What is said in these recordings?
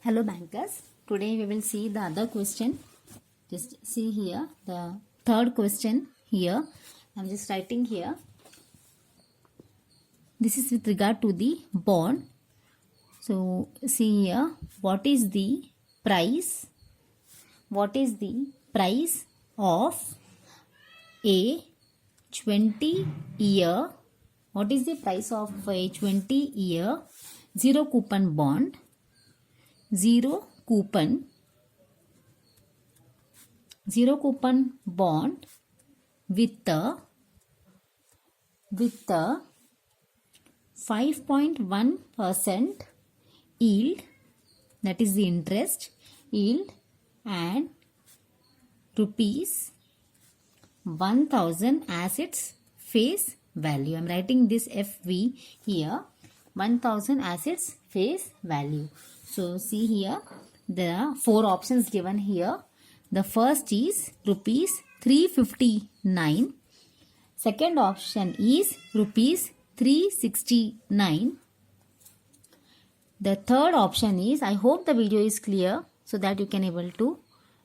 Hello bankers, today we will see the other question. Just see here the third question here. I am just writing here. This is with regard to the bond. So see here, what is the price? What is the price of a 20-year? What is the price of a 20-year zero coupon bond? Zero coupon bond with the 5.1% yield, that is the interest yield, and rupees 1000 as its face value. I am writing this FV here, 1000 as its face value. So see here, there are four options given here. The first is rupees 359. Second option is rupees 369. The third option is, I hope the video is clear so that you can able to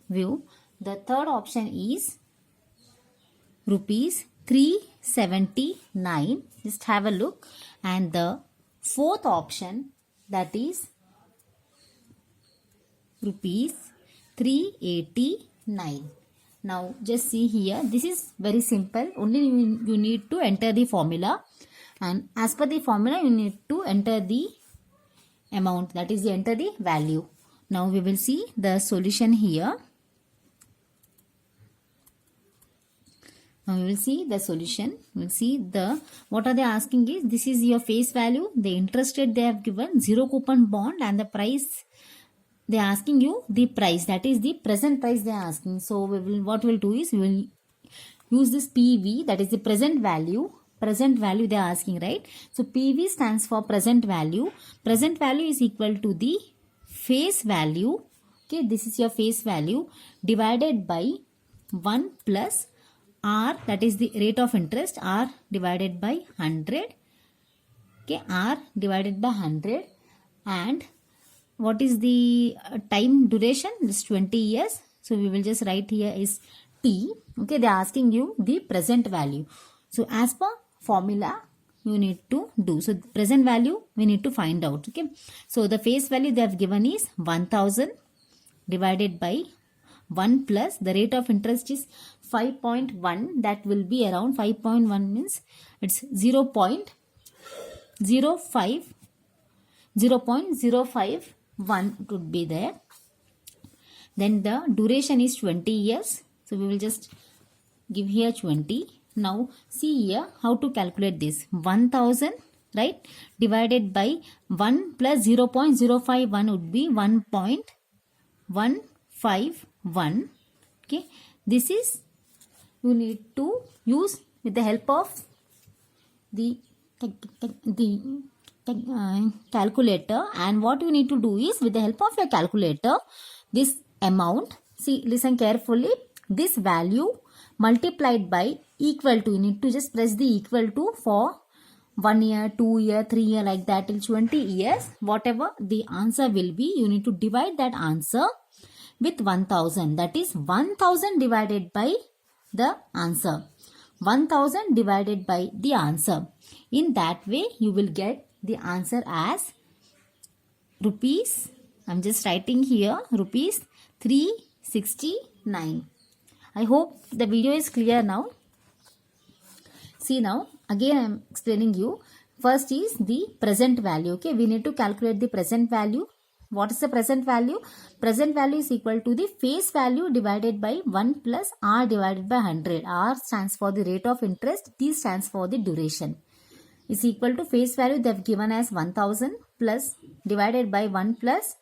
view. The third option is rupees 379. Just have a look. And the fourth option, that is rupees 389. Now just see here, this is very simple. Only you need to enter the formula, and as per the formula you need to enter the amount, that is enter the value. Now we will see the solution here. Now we will see the solution. We will see the, what are they asking is, this is your face value, the interest rate they have given, zero coupon bond, and the price they are asking you the price, that is the present price they are asking. So we will, what we will do is, we will use this PV, that is the present value they are asking, right? So PV stands for present value. Present value is equal to the face value. Okay, this is your face value divided by 1 plus R, that is the rate of interest, R divided by 100. Okay, R divided by 100. And what is the time duration? This 20 years. So we will just write here is T. Okay, they are asking you the present value. So as per formula you need to do. So present value we need to find out. Okay, so the face value they have given is 1000 divided by 1 plus the rate of interest is 5.1. That will be around 5.1 means it's 0.051 would be there. Then the duration is 20 years. So we will just give here 20. Now see here how to calculate this. 1000, right, divided by 1 plus 0.051 would be 1.151. Okay, this is you need to use with the help of the calculator. And what you need to do is, with the help of your calculator, this amount, see, listen carefully, this value multiplied by equal to, you need to just press the equal to for 1 year, 2 year, 3 year, like that till 20 years, whatever the answer will be, you need to divide that answer with 1000, that is 1000 divided by the answer, 1000 divided by the answer. In that way you will get the answer as rupees, I'm just writing here, rupees 369. I hope the video is clear now. See now, again I am explaining you. First is the present value. Okay, we need to calculate the present value. What is the present value? Present value is equal to the face value divided by 1 plus R divided by 100. R stands for the rate of interest, T stands for the duration. Is equal to face value they have given as 1000 plus divided by 1 plus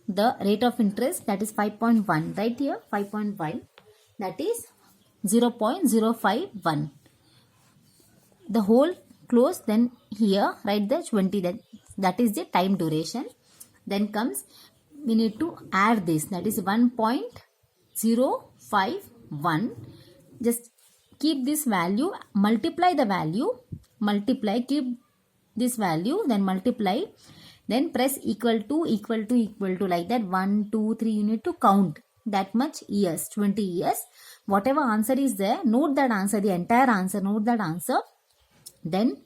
the rate of interest, that is 5.1, right here 5.1, that is 0.051. The whole close, then here write the 20, that is the time duration. Then comes, we need to add this, that is 1.051. Just keep this value, multiply the value, keep this value, then multiply Then press equal to like that. 1, 2, 3. You need to count that much years, 20 years. Whatever answer is there, note that answer, the entire answer, note that answer. Then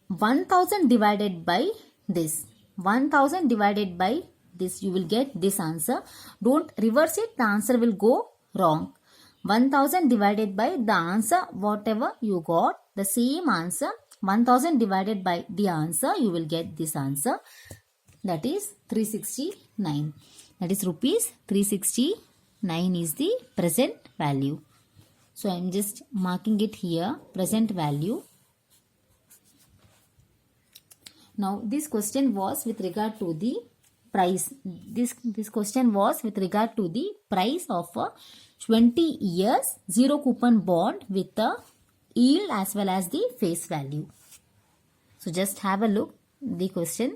1000 divided by this. 1000 divided by this, you will get this answer. Don't reverse it, the answer will go wrong. 1000 divided by the answer, whatever you got, the same answer, 1000 divided by the answer, you will get this answer. That is 369. That is rupees 369 is the present value. So I am just marking it here, present value. Now this question was with regard to the price. This question was with regard to the price of a 20 years zero coupon bond with the yield as well as the face value. So just have a look the question.